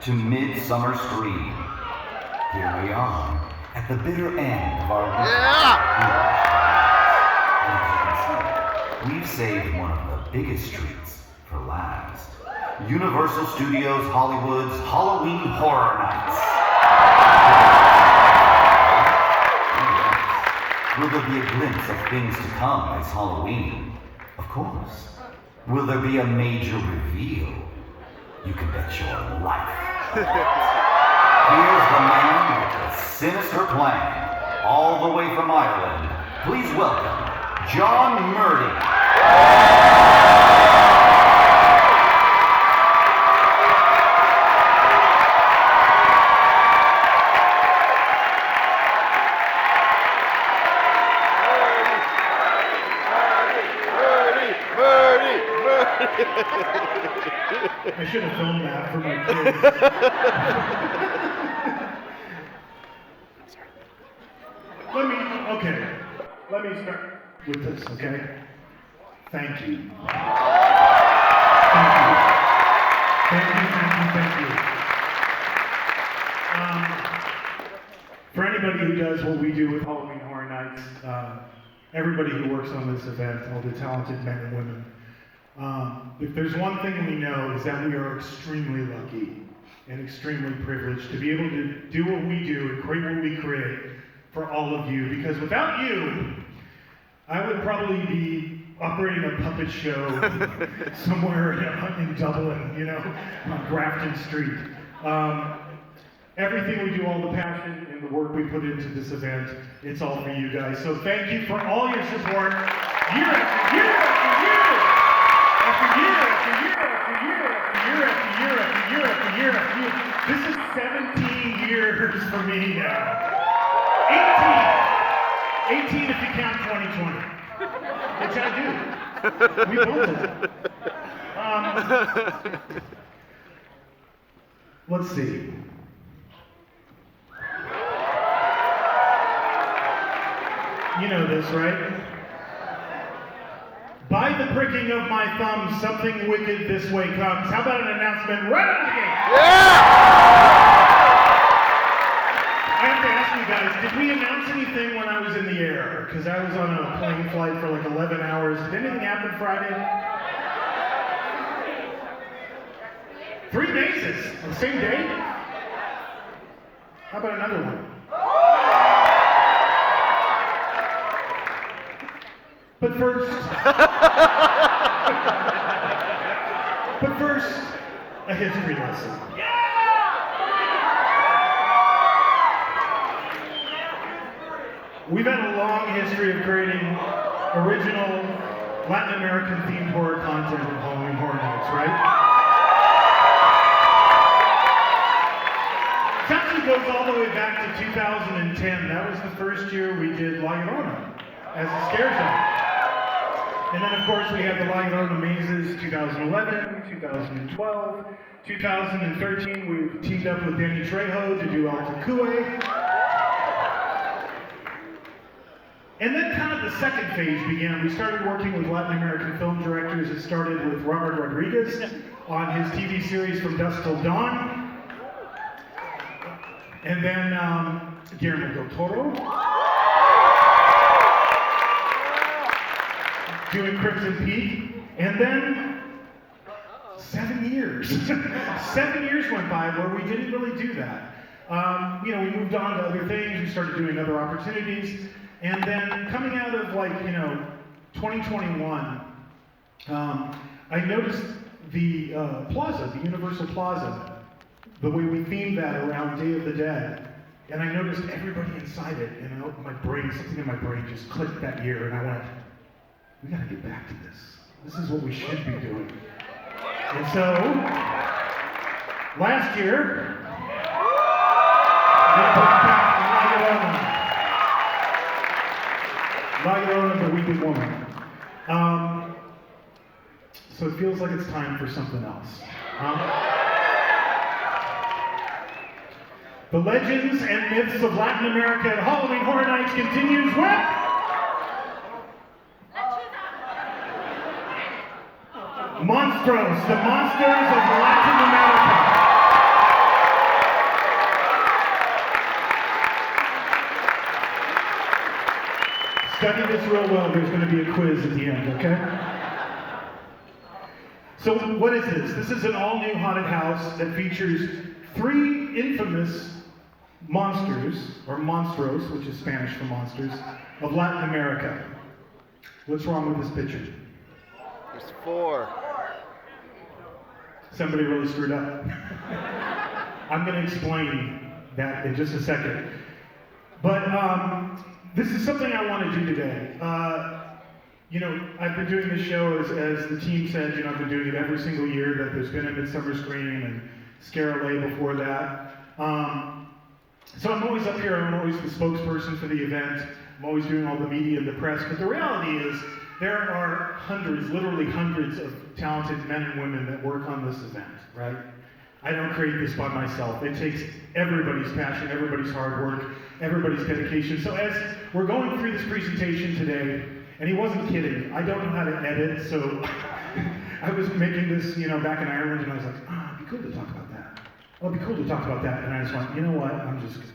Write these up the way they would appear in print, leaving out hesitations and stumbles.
to Midsummer Scream. Here we are, at the bitter end of our And as you can see, we've saved one of the biggest treats for last. Universal Studios Hollywood's Halloween Horror Nights. Will there be a glimpse of things to come as Halloween? Of course. Will there be a major reveal? You can bet your life. Here's the man with a sinister plan, all the way from Ireland. Please welcome John Murdy. I should have filmed that for my kids. Let me start with this, okay? Thank you. Thank you. For anybody who does what we do with Halloween Horror Nights, everybody who works on this event, all the talented men and women, if there's one thing we know is that we are extremely lucky and extremely privileged to be able to do what we do and create what we create for all of you, because without you, I would probably be operating a puppet show somewhere in Dublin, you know, on Grafton Street. Everything we do, all the passion and the work we put into this event, it's all for you guys. So thank you for all your support, year after year after year. After year after year after year after year after year after year after year. This is 17 years for me now. 18 if you count 2020. Which I do. We both do. Let's see. You know this, right? By the pricking of my thumb, something wicked this way comes. How about an announcement right out of the gate? Yeah! I have to ask you guys, did we announce anything when I was in the air? Because I was on a plane flight for like 11 hours. Did anything happen Friday? 3 bases on the same day? How about another one? But first, a history lesson. We've had a long history of creating original Latin American themed horror content at Halloween Horror Nights, right? It actually goes all the way back to 2010. That was the first year we did La Llorona as a scare zone. And then, of course, we had the La Llorona Mazes 2011, 2012, 2013. We teamed up with Danny Trejo to do El Tlahuelpuchi. And then kind of the second phase began. We started working with Latin American film directors. It started with Robert Rodriguez on his TV series From Dusk Till Dawn. And then Guillermo del Toro, doing Crimson Peak, and then 7 years. 7 years went by where we didn't really do that. We moved on to other things, we started doing other opportunities, and then coming out of 2021, I noticed the plaza, the Universal Plaza, the way we themed that around Day of the Dead, and I noticed everybody inside it, and something in my brain just clicked that year, and I went, we gotta get back to this. This is what we should be doing. And so, last year, we brought back La Llorona, the Weeping Woman. So it feels like it's time for something else. The legends and myths of Latin America at Halloween Horror Nights continues with Monstruos, the monsters of Latin America. Study this real well. There's going to be a quiz at the end, okay? So what is this? This is an all-new haunted house that features 3 infamous monsters, or monstruos, which is Spanish for monsters, of Latin America. What's wrong with this picture? There's 4. Somebody really screwed up. I'm going to explain that in just a second. But this is something I want to do today. I've been doing this show, as the team said, I've been doing it every single year, that there's been a Midsummer Scream and Scare-a-Lay before that. So I'm always up here, I'm always the spokesperson for the event, I'm always doing all the media and the press, but the reality is there are hundreds, literally hundreds of talented men and women that work on this event, right? I don't create this by myself. It takes everybody's passion, everybody's hard work, everybody's dedication. So as we're going through this presentation today, and he wasn't kidding, I don't know how to edit, so I was making this, back in Ireland, and I was like, it'd be cool to talk about that. Oh, it'd be cool to talk about that. And I just went, you know what,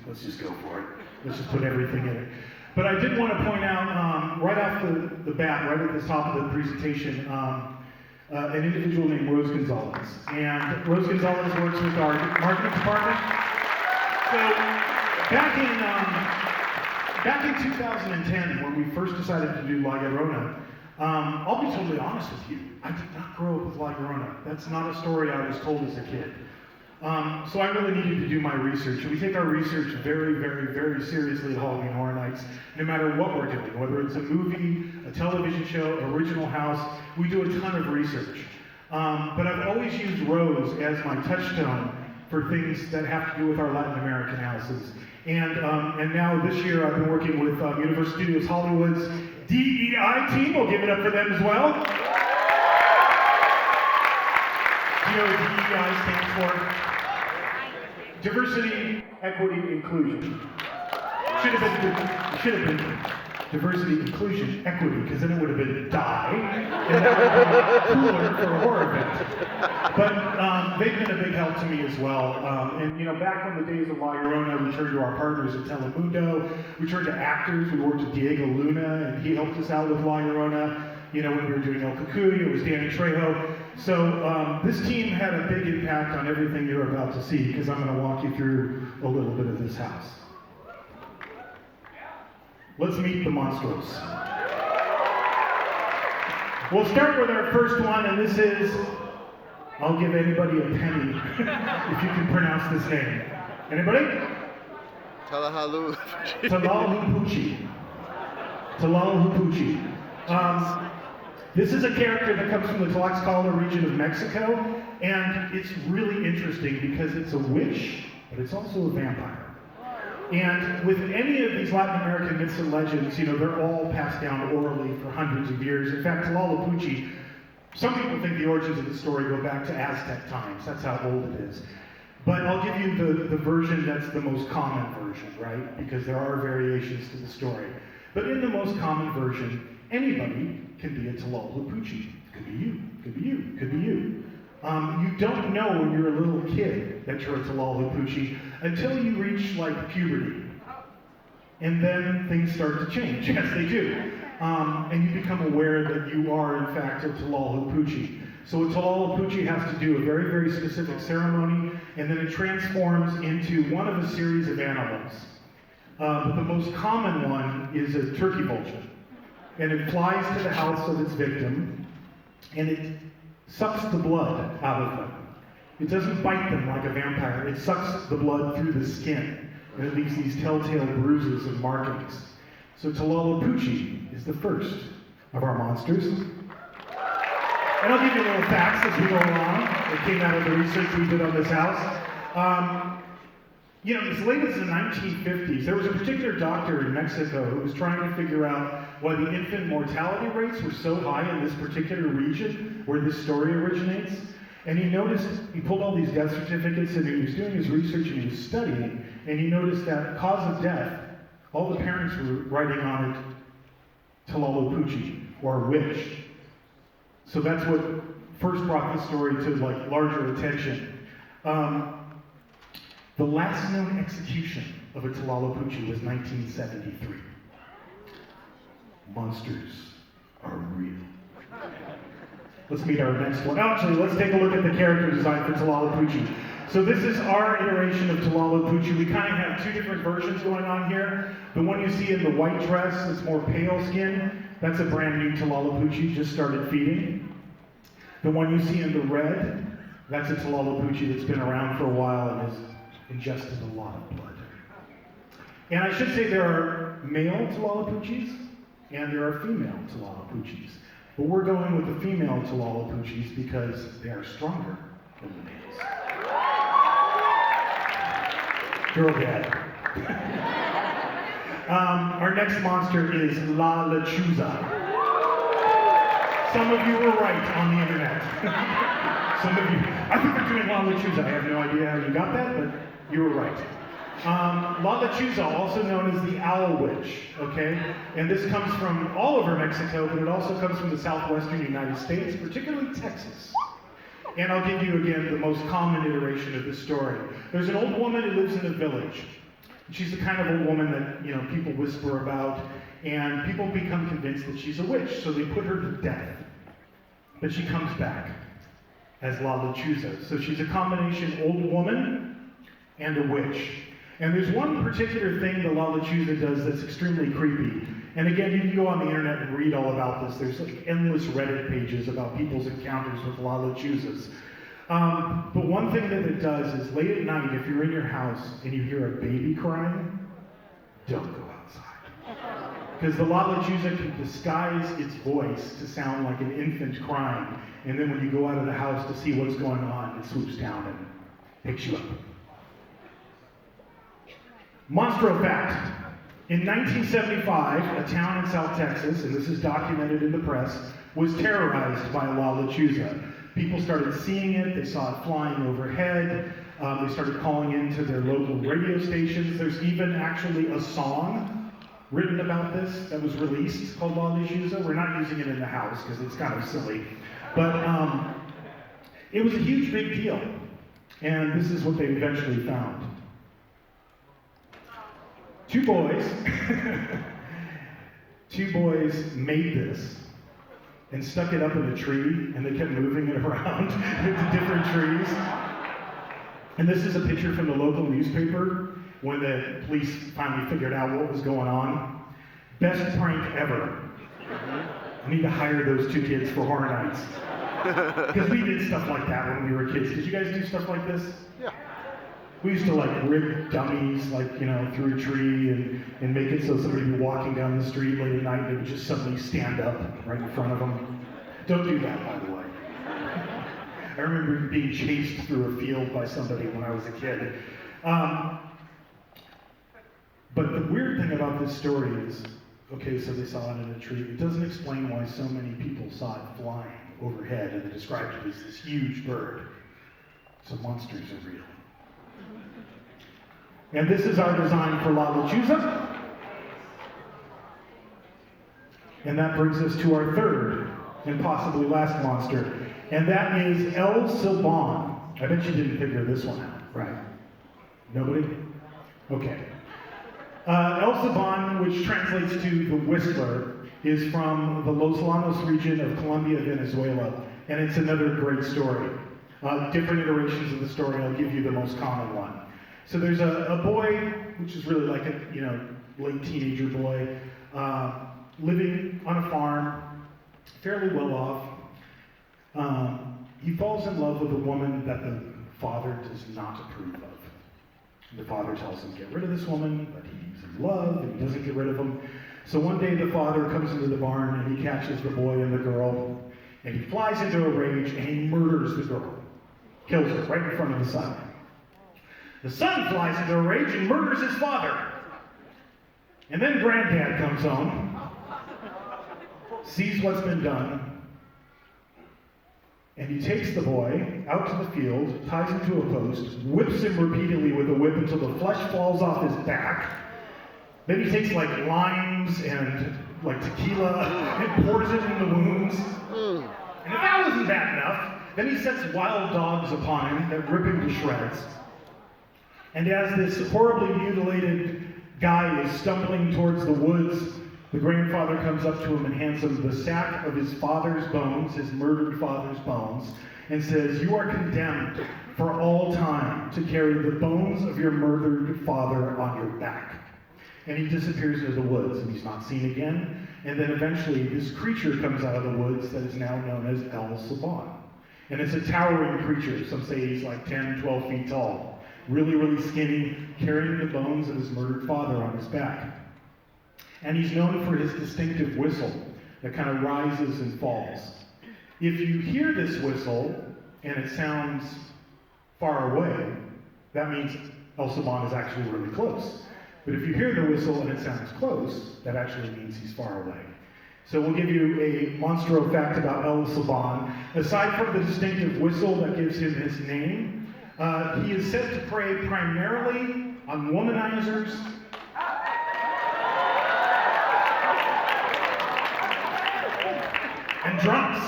let's just go for it. Let's just put everything in it. But I did want to point out, right off the bat, right at the top of the presentation, an individual named Rose Gonzalez. And Rose Gonzalez works with our marketing department. So back in 2010, when we first decided to do La Llorona, I'll be totally honest with you, I did not grow up with La Llorona. That's not a story I was told as a kid. So I really needed to do my research. We take our research very, very, very seriously at Halloween Horror Nights, no matter what we're doing, whether it's a movie, a television show, original house, we do a ton of research. But I've always used Rose as my touchstone for things that have to do with our Latin American houses. And now this year I've been working with Universal Studios Hollywood's DEI team. We'll give it up for them as well. Do you know what DEI stands for? Diversity, Equity, Inclusion. Should have been Diversity, Inclusion, Equity, because then it would have been die, and that would be cooler for a horror event. But they've been a big help to me as well. And back in the days of La Llorona, we turned to our partners at Telemundo. We turned to actors. We worked with Diego Luna, and he helped us out with La Llorona. When we were doing El Cucuy, it was Danny Trejo. So this team had a big impact on everything you're about to see, because I'm going to walk you through a little bit of this house. Let's meet the Monstruos. We'll start with our first one, and this is, I'll give anybody a penny if you can pronounce this name. Anybody? Tlahuelpuchi. Tlahuelpuchi. This is a character that comes from the Tlaxcala region of Mexico, and it's really interesting because it's a witch, but it's also a vampire. And with any of these Latin American myths and legends, they're all passed down orally for hundreds of years. In fact, Tlahuelpuchi, some people think the origins of the story go back to Aztec times. That's how old it is. But I'll give you the version that's the most common version, right? Because there are variations to the story. But in the most common version, anybody can be a Tlahuelpuchi. Could be you, could be you, could be you. You don't know when you're a little kid that you're a Tlahuelpuchi until you reach puberty. And then things start to change, as they do. And you become aware that you are in fact a Tlahuelpuchi. So a Tlahuelpuchi has to do a very, very specific ceremony, and then it transforms into one of a series of animals. But the most common one is a turkey vulture. And it flies to the house of its victim, and it sucks the blood out of them. It doesn't bite them like a vampire. It sucks the blood through the skin, and it leaves these telltale bruises and markings. So Tlahuelpuchi is the first of our monsters. And I'll give you a little facts as we go along. It came out of the research we did on this house. As late as the 1950s, there was a particular doctor in Mexico who was trying to figure out why the infant mortality rates were so high in this particular region where this story originates. And he pulled all these death certificates, and he was doing his research and he was studying, and he noticed that cause of death, all the parents were writing on it, Tlahuelpuchi, or witch. So that's what first brought this story to larger attention. The last known execution of a Tlahuelpuchi was 1973. monsters are real. Let's meet our next one. Actually, let's take a look at the character design for Tlahuelpuchi. So this is our iteration of Tlahuelpuchi. We kind of have two different versions going on here. The one you see in the white dress is more pale skin. That's a brand new Tlahuelpuchi, just started feeding. The one you see in the red, that's a Tlahuelpuchi that's been around for a while and has ingested a lot of blood. And I should say there are male Tlahuelpuchis and there are female Tlahuelpuchis. But we're going with the female Tlahuelpuchis because they are stronger than the males. Girl dad. Our next monster is Lechuza. Some of you were right on the internet. Some of you, I think they're doing Lechuza. I have no idea how you got that, but you were right. Lechuza, also known as the Owl Witch, okay? And this comes from all over Mexico, but it also comes from the southwestern United States, particularly Texas. And I'll give you, again, the most common iteration of this story. There's an old woman who lives in a village. She's the kind of old woman that, you know, people whisper about, and people become convinced that she's a witch, so they put her to death. But she comes back as Lechuza. So she's a combination old woman and a witch. And there's one particular thing that Lechuza does that's extremely creepy. And again, you can go on the internet and read all about this. There's like endless Reddit pages about people's encounters with Lechuzas. But one thing that it does is late at night, if you're in your house and you hear a baby crying, don't go outside. Because the Lechuza can disguise its voice to sound like an infant crying. And then when you go out of the house to see what's going on, it swoops down and picks you up. Monstruos Facade. In 1975, a town in South Texas, and this is documented in the press, was terrorized by Lechuza. People started seeing it, they saw it flying overhead, they started calling into their local radio stations. There's even actually a song written about this that was released called Lechuza. We're not using it in the house because it's kind of silly. But it was a huge big deal. And this is what they eventually found. Two boys made this and stuck it up in a tree, and they kept moving it around to different trees. And this is a picture from the local newspaper when the police finally figured out what was going on. Best prank ever. I need to hire those two kids for Horror Nights. Because we did stuff like that when we were kids. Did you guys do stuff like this? Yeah. We used to like rig dummies, like, you know, through a tree and make it so somebody would be walking down the street late at night and they would just suddenly stand up right in front of them. Don't do that, by the way. I remember being chased through a field by somebody when I was a kid. But the weird thing about this story is, okay, so they saw it in a tree. It doesn't explain why so many people saw it flying overhead and they described it as this huge bird. So monsters are real. And this is our design for Lechuza. And that brings us to our third and possibly last monster. And that is El Silbon. I bet you didn't figure this one out, right? Nobody? Okay. El Silbon, which translates to the Whistler, is from the Los Llanos region of Colombia, Venezuela. And it's another great story. Different iterations of the story. I'll give you the most common one. So there's a boy, which is really like a, you know, late teenager boy, living on a farm, fairly well off. He falls in love with a woman that the father does not approve of. The father tells him, get rid of this woman, but he's in love and he doesn't get rid of him. So one day the father comes into the barn and he catches the boy and the girl, and he flies into a rage and he murders the girl. Kills her right in front of the son. The son flies into a rage and murders his father. And then granddad comes home, sees what's been done, and he takes the boy out to the field, ties him to a post, whips him repeatedly with a whip until the flesh falls off his back. Then he takes like limes and like tequila and pours it in the wounds. And if that wasn't bad enough, then he sets wild dogs upon him that rip him to shreds. And as this horribly mutilated guy is stumbling towards the woods, The grandfather comes up to him and hands him the sack of his father's bones, his murdered father's bones, and says, "You are condemned for all time to carry the bones of your murdered father on your back." And he disappears into the woods, and he's not seen again. And then eventually this creature comes out of the woods that is now known as El Silbon. And it's a towering creature. Some say he's like 10, 12 feet tall. Really, really skinny, carrying the bones of his murdered father on his back. And he's known for his distinctive whistle that kind of rises and falls. If you hear this whistle and it sounds far away, that means El Silbon is actually really close. But if you hear the whistle and it sounds close, that actually means he's far away. So we'll give you a Monstruo fact about El Silbon. Aside from the distinctive whistle that gives him his name, he is said to prey primarily on womanizers and drunks.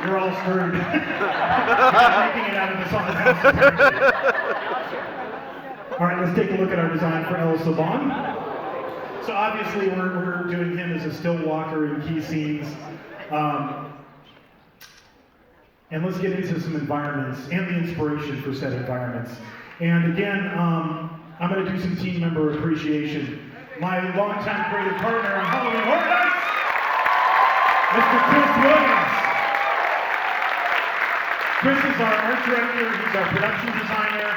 You're all screwed. You're not making it out of this on the house. All right, let's take a look at our design for El Silbon. So obviously we're doing him as a still walker in key scenes. And let's get into some environments and the inspiration for said environments. And again, I'm going to do some team member appreciation. My longtime creative partner on Halloween Horror Nights, Mr. Chris Williams. Chris is our art director, he's our production designer.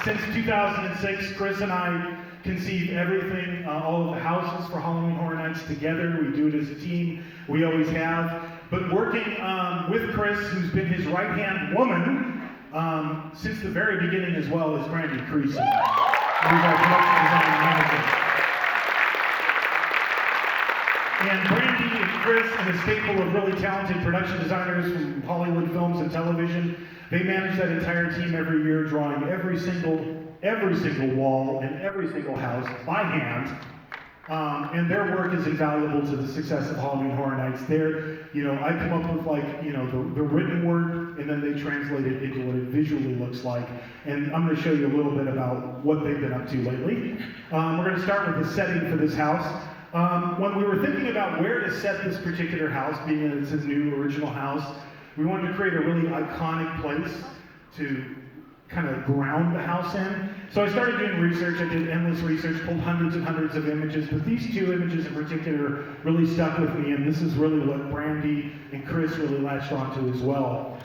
Since 2006, Chris and I conceive everything, all of the houses for Halloween Horror Nights together. We do it as a team, we always have. But working with Chris, who's been his right-hand woman since the very beginning as well, is Brandy Creason, who's our production design manager. And Brandy and Chris, and a staple of really talented production designers from Hollywood films and television, they manage that entire team every year, drawing every single wall and every single house by hand. And their work is invaluable to the success of Halloween Horror Nights. I come up with the written word, and then they translate it into what it visually looks like. And I'm going to show you a little bit about what they've been up to lately. We're going to start with the setting for this house. When we were thinking about where to set this particular house, being that it's his new original house, we wanted to create a really iconic place to kind of ground the house in. So I started doing research. I did endless research, pulled hundreds and hundreds of images, but these two images in particular really stuck with me, and this is really what Brandy and Chris really latched onto as well.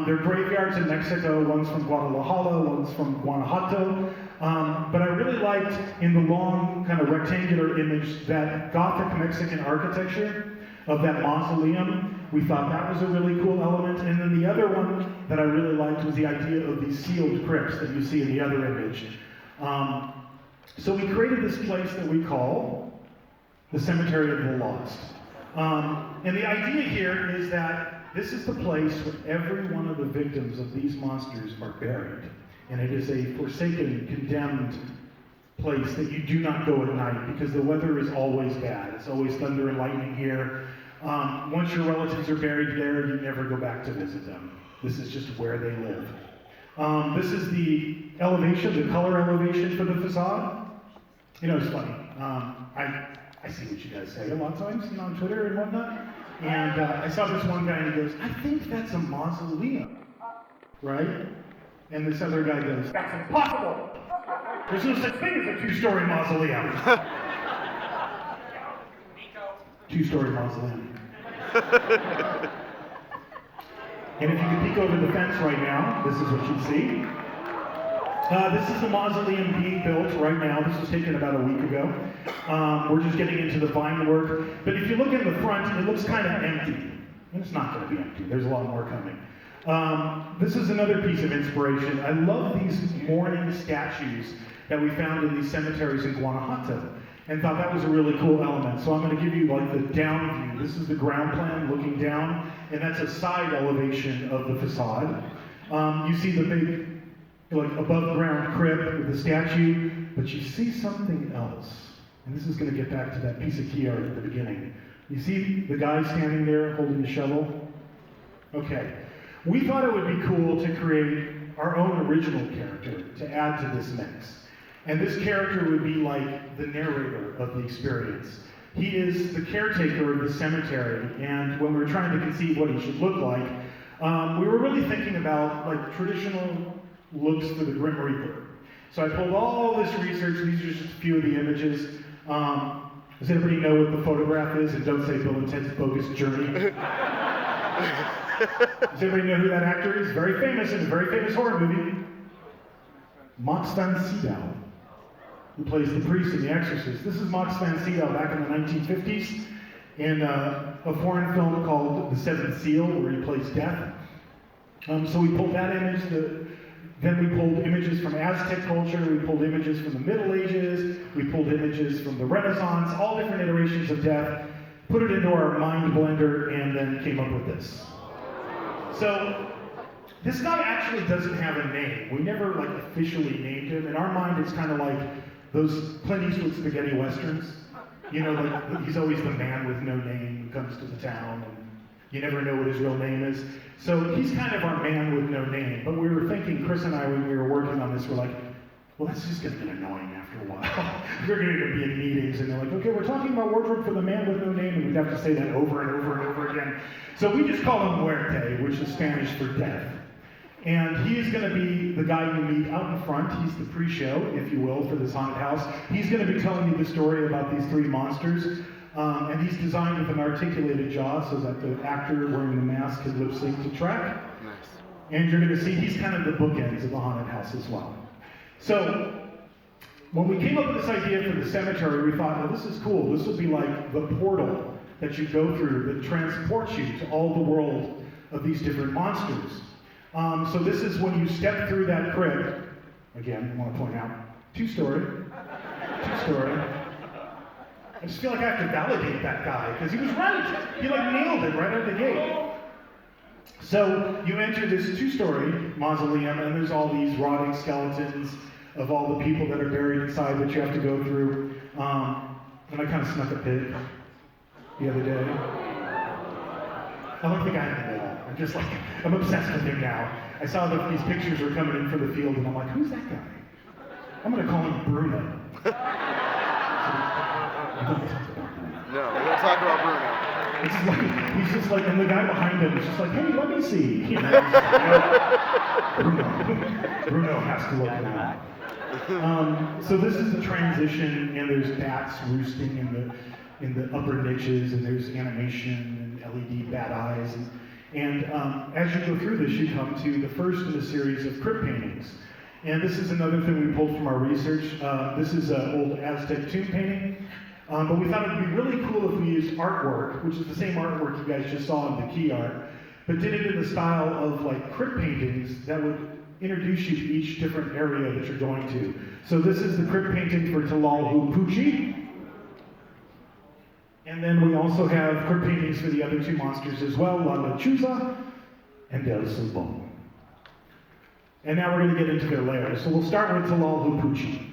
They're graveyards in Mexico. One's from Guadalajara, one's from Guanajuato. But I really liked, in the long kind of rectangular image, that Gothic Mexican architecture of that mausoleum. We thought that was a really cool element. And then the other one that I really liked was the idea of these sealed crypts that you see in the other image. So we created this place that we call the Cemetery of the Lost. And the idea here is that this is the place where every one of the victims of these monsters are buried. And it is a forsaken, condemned place that you do not go at night because the weather is always bad. It's always thunder and lightning here. Once your relatives are buried there, you never go back to visit them. This is just where they live. This is the elevation, the color elevation for the facade. It's funny. I see what you guys say a lot of times on Twitter and whatnot. And I saw this one guy and he goes, "I think that's a mausoleum." Right? And this other guy goes, "That's impossible! There's no such thing as a two-story mausoleum." Two-story mausoleum. And if you can peek over the fence right now, this is what you'd see. This is the mausoleum being built right now. This was taken about a week ago. We're just getting into the vine work. But if you look in the front, it looks kind of empty. And it's not going to be empty. There's a lot more coming. This is another piece of inspiration. I love these mourning statues that we found in these cemeteries in Guanajuato, and thought that was a really cool element. So I'm going to give you like the down view. This is the ground plan looking down, and that's a side elevation of the facade. You see the big, above ground crypt with the statue, but you see something else. And this is going to get back to that piece of key art at the beginning. You see the guy standing there holding the shovel? Okay. We thought it would be cool to create our own original character to add to this mix. And this character would be like the narrator of the experience. He is the caretaker of the cemetery, and when we were trying to conceive what he should look like, we were really thinking about like traditional looks for the Grim Reaper. So I pulled all this research. These are just a few of the images. Does anybody know what the photograph is? And don't say Bill and Ted's Bogus Journey. Does anybody know who that actor is? Very famous in a very famous horror movie. Max van Sydow, who plays the priest in The Exorcist. This is Max van Sydow back in the 1950s in a foreign film called The Seventh Seal, where he plays death. So we pulled that image. Then we pulled images from Aztec culture. We pulled images from the Middle Ages. We pulled images from the Renaissance, all different iterations of death, put it into our mind blender, and then came up with this. So this guy actually doesn't have a name. We never like officially named him. In our mind, it's kind of like those Clint Eastwood spaghetti westerns. You know, like he's always the man with no name who comes to the town, and you never know what his real name is. So he's kind of our man with no name. But we were thinking, Chris and I, when we were working on this, we're like, well, that's just going to get annoying after a while. We're going to be in meetings, and they're like, okay, we're talking about wardrobe for the man with no name, and we'd have to say that over and over and over again. So we just call him Muerte, which is Spanish for death. And he is going to be the guy you meet out in front. He's the pre-show, if you will, for this haunted house. He's going to be telling you the story about these three monsters. And he's designed with an articulated jaw so that the actor wearing the mask can lip sync to track. Nice. And you're going to see he's kind of the bookends of the haunted house as well. So when we came up with this idea for the cemetery, we thought, well, this is cool. This will be like the portal that you go through that transports you to all the world of these different monsters. So this is when you step through that crypt. Again, I want to point out, two-story. I just feel like I have to validate that guy, because he was right. He like nailed it right out of the gate. So you enter this two-story mausoleum, and there's all these rotting skeletons of all the people that are buried inside that you have to go through. And I kind of snuck a pic the other day. I don't think I have it at all. I'm just like, I'm obsessed with him now. I saw that these pictures were coming in for the field, and I'm like, who's that guy? I'm going to call him Bruno. No, we don't talk about Bruno. It's just like, he's just like, and the guy behind him is just like, hey, let me see. You know, Bruno has to look now. So this is the transition, and there's bats roosting in the upper niches, and there's animation and LED bat eyes. And as you go through this, you come to the first in a series of crypt paintings. And this is another thing we pulled from our research. This is an old Aztec tomb painting. But we thought it would be really cool if we used artwork, which is the same artwork you guys just saw in the key art, but did it in the style of like crypt paintings that would introduce you to each different area that you're going to. So this is the crypt painting for Tlahuelpuchi. And then we also have crypt paintings for the other two monsters as well, Lechuza and Silbon. And now we're going to get into their layers. So we'll start with Tlahuelpuchi.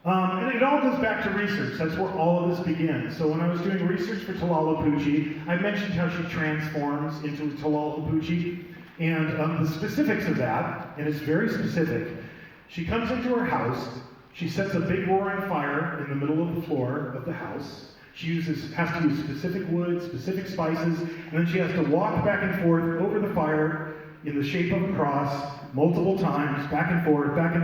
And it all goes back to research. That's where all of this begins. So when I was doing research for Tlahuelpuchi, I mentioned how she transforms into Tlahuelpuchi, and the specifics of that, and it's very specific. She comes into her house, she sets a big roaring fire in the middle of the floor of the house. She has to use specific wood, specific spices, and then she has to walk back and forth over the fire in the shape of a cross multiple times, back and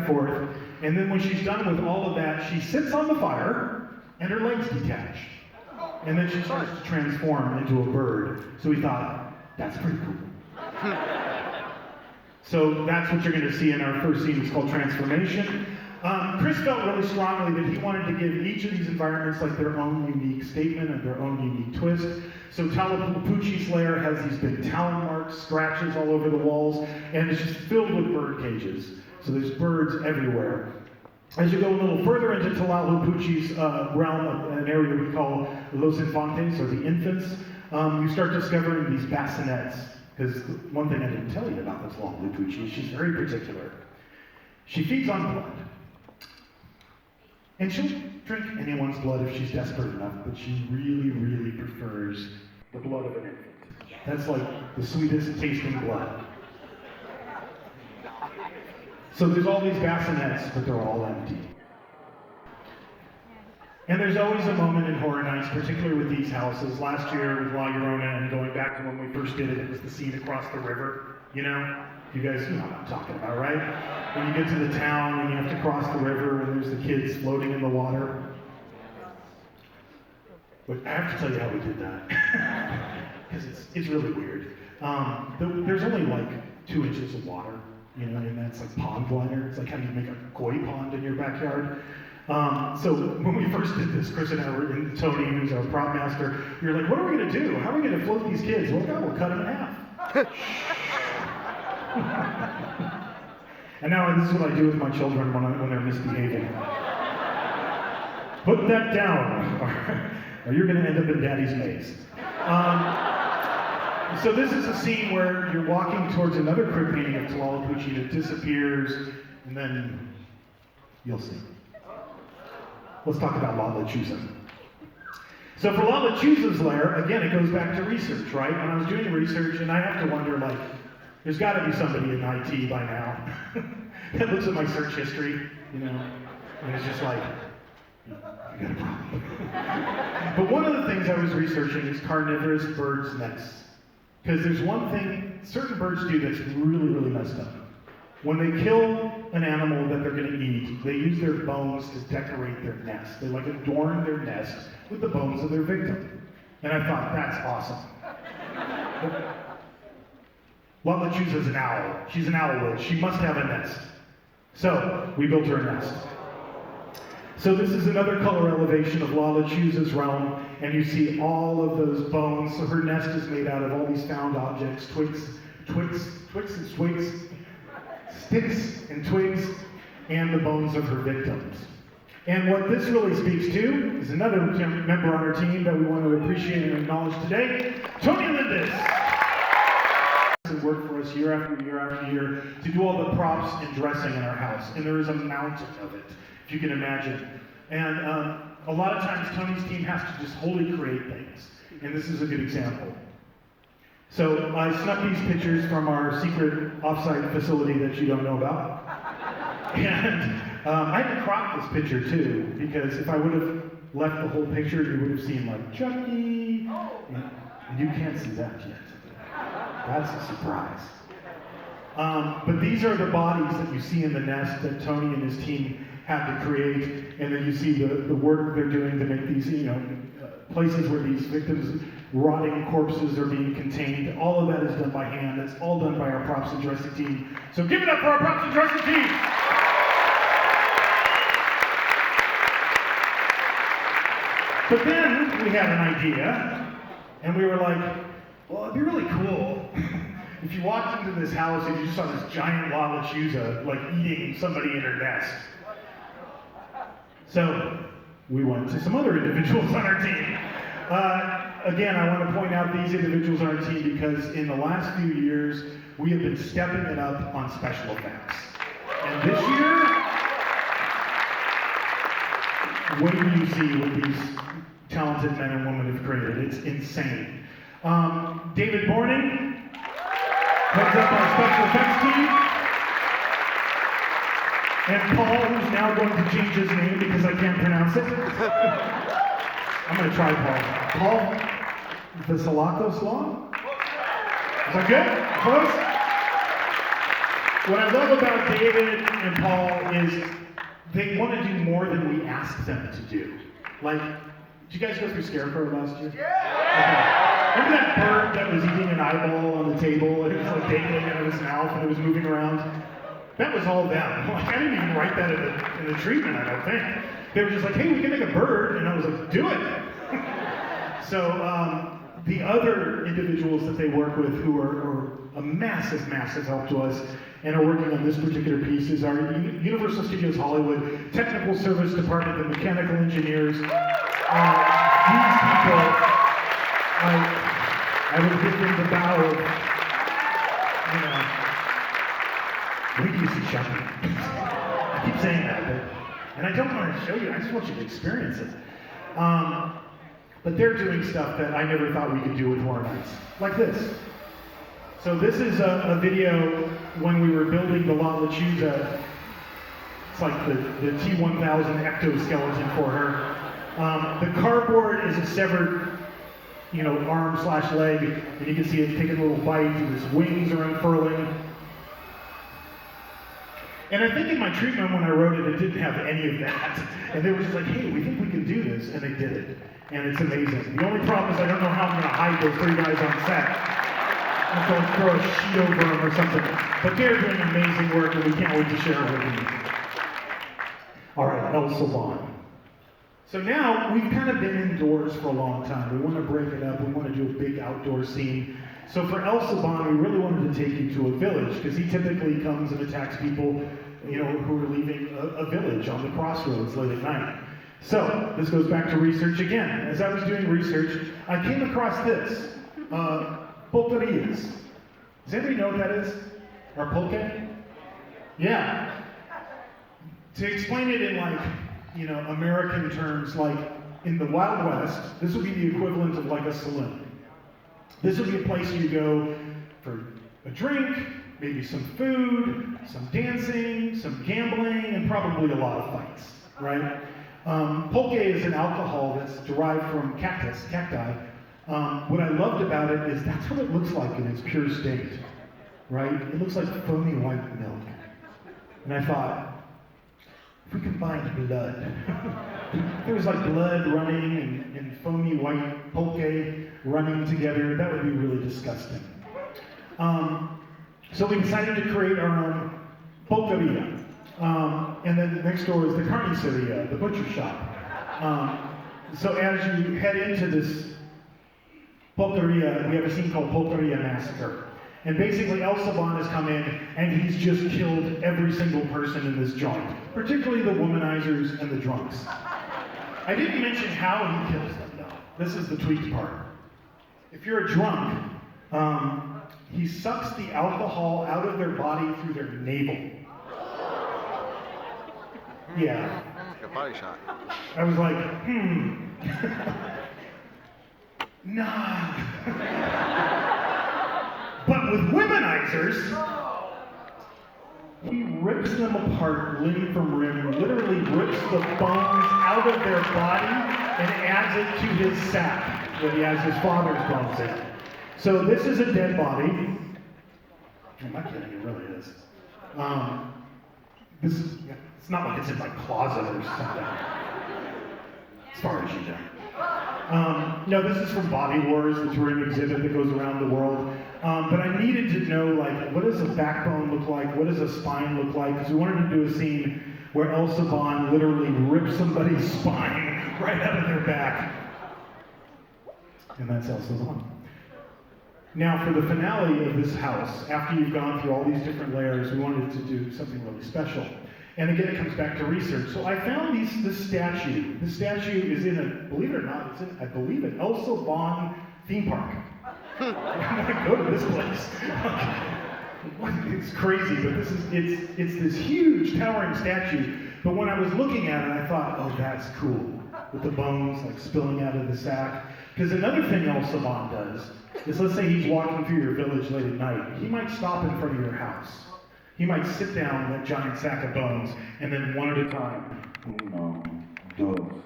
forth, and then when she's done with all of that, she sits on the fire, and her legs detach. And then she starts to transform into a bird. So we thought, that's pretty cool. So that's what you're going to see in our first scene. It's called Transformation. Chris felt really strongly that he wanted to give each of these environments like their own unique statement and their own unique twist. So Tlahuelpuchi's lair has these big talon marks, scratches all over the walls, and it's just filled with bird cages. So there's birds everywhere. As you go a little further into Tlahuelpuchi's realm, an area we call Los Infantes, or the infants, you start discovering these bassinets. Because one thing I didn't tell you about this Tlahuelpuchi is she's very particular. She feeds on blood. And she'll drink anyone's blood if she's desperate enough, but she really, really prefers the blood of an infant. That's like the sweetest tasting blood. So there's all these bassinets, but they're all empty. And there's always a moment in Horror Nights, particularly with these houses. Last year with La Llorona, and going back to when we first did it, it was the scene across the river, you know? You guys know what I'm talking about, right? When you get to the town and you have to cross the river and there's the kids floating in the water. But I have to tell you how we did that. Because it's really weird. There's only like 2 inches of water, you know, and that's like pond liner. It's like how you make a koi pond in your backyard. So when we first did this, Chris and I were, and Tony, who's our prop master, we were like, what are we going to do? How are we going to float these kids? Well, we'll cut them in half. And now this is what I do with my children when they're misbehaving. Put that down, or you're going to end up in Daddy's maze. So this is a scene where you're walking towards another crypt painting of Tlahuelpuchi that disappears, and then you'll see. Let's talk about Lechuza. So for Lechuza's lair, again, it goes back to research, right? When I was doing research, and I have to wonder, like, there's got to be somebody in IT by now that looks at my search history, you know, and it's just like, you got a problem. But one of the things I was researching is carnivorous birds' nests. Because there's one thing certain birds do that's really, really messed up. When they kill an animal that they're going to eat, they use their bones to decorate their nest. They like adorn their nest with the bones of their victim. And I thought, that's awesome. Lechuza's an owl. She's an owlwood. She must have a nest. So we built her a nest. So this is another color elevation of Lechuza's realm, and you see all of those bones. So her nest is made out of all these found objects, twigs and twigs, sticks and twigs, and the bones of her victims. And what this really speaks to is another member on our team that we want to appreciate and acknowledge today, Tony Lindis. Worked for us year after year after year to do all the props and dressing in our house, and there is a mountain of it, if you can imagine. And a lot of times Tony's team has to just wholly create things, and this is a good example. So I snuck these pictures from our secret offsite facility that you don't know about. And I had to crop this picture too, because if I would have left the whole picture, you would have seen like Chucky, and you can't see that yet. That's a surprise. But these are the bodies that you see in the nest that Tony and his team had to create, and then you see the work they're doing to make these, you know, places where these victims' rotting corpses are being contained. All of that is done by hand. It's all done by our props and dressing team. So give it up for our props and dressing team! But then we had an idea, and we were like, well, it'd be really cool if you walked into this house and you just saw this giant Lechuza, like, eating somebody in her nest. So we went to some other individuals on our team. Again, I want to point out these individuals on our team because in the last few years, we have been stepping it up on special effects. And this year, what do you see what these talented men and women have created? It's insane. David Borning heads up our special effects team. And Paul, who's now going to change his name because I can't pronounce it. I'm going to try Paul. Paul Vasilakos Law? Is that good? Close? What I love about David and Paul is they want to do more than we ask them to do. Like, did you guys go through Scarecrow last year? Yeah! Okay. Remember that bird that was eating an eyeball on the table and it was like dangling out of his mouth and it was moving around? That was all them. Like, I didn't even write that in the treatment, I don't think. They were just like, hey, we can make a bird, and I was like, do it! So the other individuals that they work with who are a massive, massive help to us and are working on this particular piece is our Universal Studios Hollywood Technical Service Department, the mechanical engineers. These people, I would give them the bow of, you know, wait till you see Chucky. I keep saying that, and I don't want to show you, I just want you to experience it. But they're doing stuff that I never thought we could do with Horror Nights, like this. So this is a video when we were building the Lechuza. It's like the T-1000 ectoskeleton for her. The cardboard is a severed, arm/leg, and you can see it's taking a little bite, and its wings are unfurling. And I think in my treatment when I wrote it, it didn't have any of that. And they were just like, hey, we think we can do this, and they did it. And it's amazing. The only problem is I don't know how I'm going to hide those 3 guys on set. I'm going to throw a sheet over them or something. But they're doing amazing work, and we can't wait to share it with you. All right, El Silbon. So now, we've kind of been indoors for a long time. We want to break it up. We want to do a big outdoor scene. So for El Silbon, we really wanted to take you to a village, because he typically comes and attacks people, who are leaving a village on the crossroads late at night. So, this goes back to research again. As I was doing research, I came across this, pulquerias. Does anybody know what that is? Or pulque? Yeah. To explain it in American terms, like in the Wild West, this would be the equivalent of like a saloon. This would be a place you go for a drink, maybe some food, some dancing, some gambling, and probably a lot of fights, right? Pulque is an alcohol that's derived from cacti. What I loved about it is that's what it looks like in its pure state, right? It looks like foamy white milk. And I thought, if we combined blood, there was like blood running and foamy white pulque running together, that would be really disgusting. So we decided to create our own pulqueria. And then next door is the carniceria, the butcher shop. So as you head into this pulqueria, we have a scene called Pulqueria Massacre. And basically El Silbon has come in and he's just killed every single person in this joint, particularly the womanizers and the drunks. I didn't mention how he kills them though. This is the tweaked part. If you're a drunk, he sucks the alcohol out of their body through their navel. Yeah. Like a body shot. I was like, nah. But with womanizers, he rips them apart limb from limb, literally rips the bones out of their body and adds it to his sack that he has his father's bones in. So this is a dead body. I'm not kidding, it really is. It's not like it's in my closet or something. As far as you know. No, this is from Body Wars, the touring exhibit that goes around the world. But I needed to know, what does a backbone look like? What does a spine look like? Because we wanted to do a scene where El Silbon literally rips somebody's spine right out of their back. And that's El Silbon. Now, for the finale of this house, after you've gone through all these different layers, we wanted to do something really special. And again, it comes back to research. So I found this statue. This statue is in believe it or not, it's in, I believe, an El Silbon theme park. I'm gonna go to this place. It's crazy, but it's this huge towering statue. But when I was looking at it, I thought, oh, that's cool. With the bones spilling out of the sack. Because another thing El Silbon does is, let's say he's walking through your village late at night. He might stop in front of your house. He might sit down in that giant sack of bones, and then one at a time, 1, 2,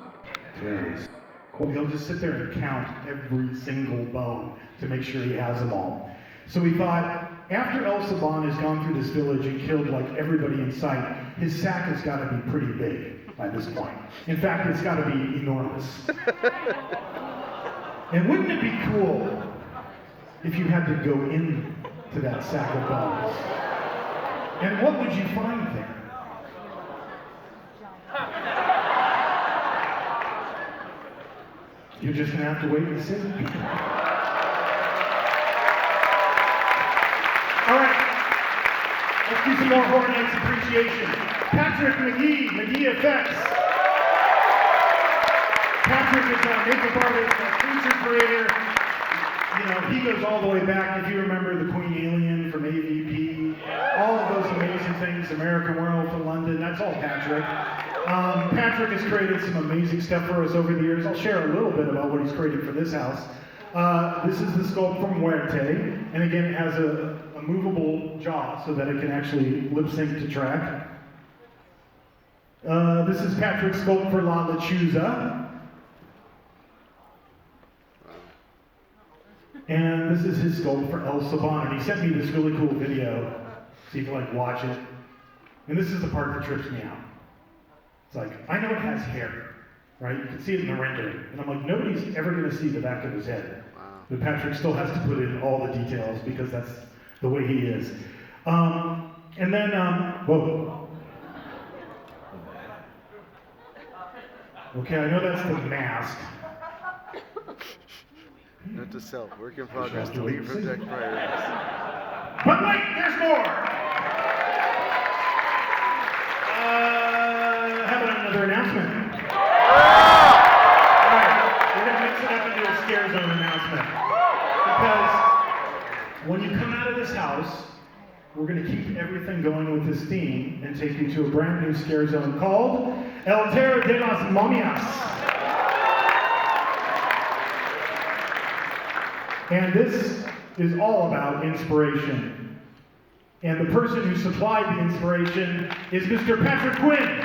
3. He'll just sit there and count every single bone to make sure he has them all. So we thought, after El Silbon has gone through this village and killed everybody in sight, his sack has got to be pretty big by this point. In fact, it's got to be enormous. And wouldn't it be cool if you had to go into that sack of bones? And what would you find there? You're just going to have to wait and see. All right. Let's do some more Horror Nights appreciation. Patrick McGee Effects. Patrick is a makeup artist, a creature creator. He goes all the way back. If you remember the Queen Alien from AVP, all of those amazing things, American Werewolf in London, that's all Patrick. Patrick has created some amazing stuff for us over the years. I'll share a little bit about what he's created for this house. This is the sculpt from Muerte, and again, it has a movable jaw so that it can actually lip sync to track. This is Patrick's sculpt for La Lechuza. And this is his sculpt for El Silbon, and he sent me this really cool video, so you can like watch it. And this is the part that trips me out. It's like, I know it has hair, right? You can see it in the rendering. And I'm like, nobody's ever gonna see the back of his head. Wow. But Patrick still has to put in all the details because that's the way he is. And then, whoa. Okay, I know that's the mask. Note to self, work in progress, delete from deck priorities. But wait, there's more! How about another announcement? Alright, we're gonna mix it up into a scare zone announcement. Because when you come out of this house, we're gonna keep everything going with this theme and take you to a brand new scare zone called El Terror de las Momias. And this is all about inspiration. And the person who supplied the inspiration is Mr. Patrick Quinn.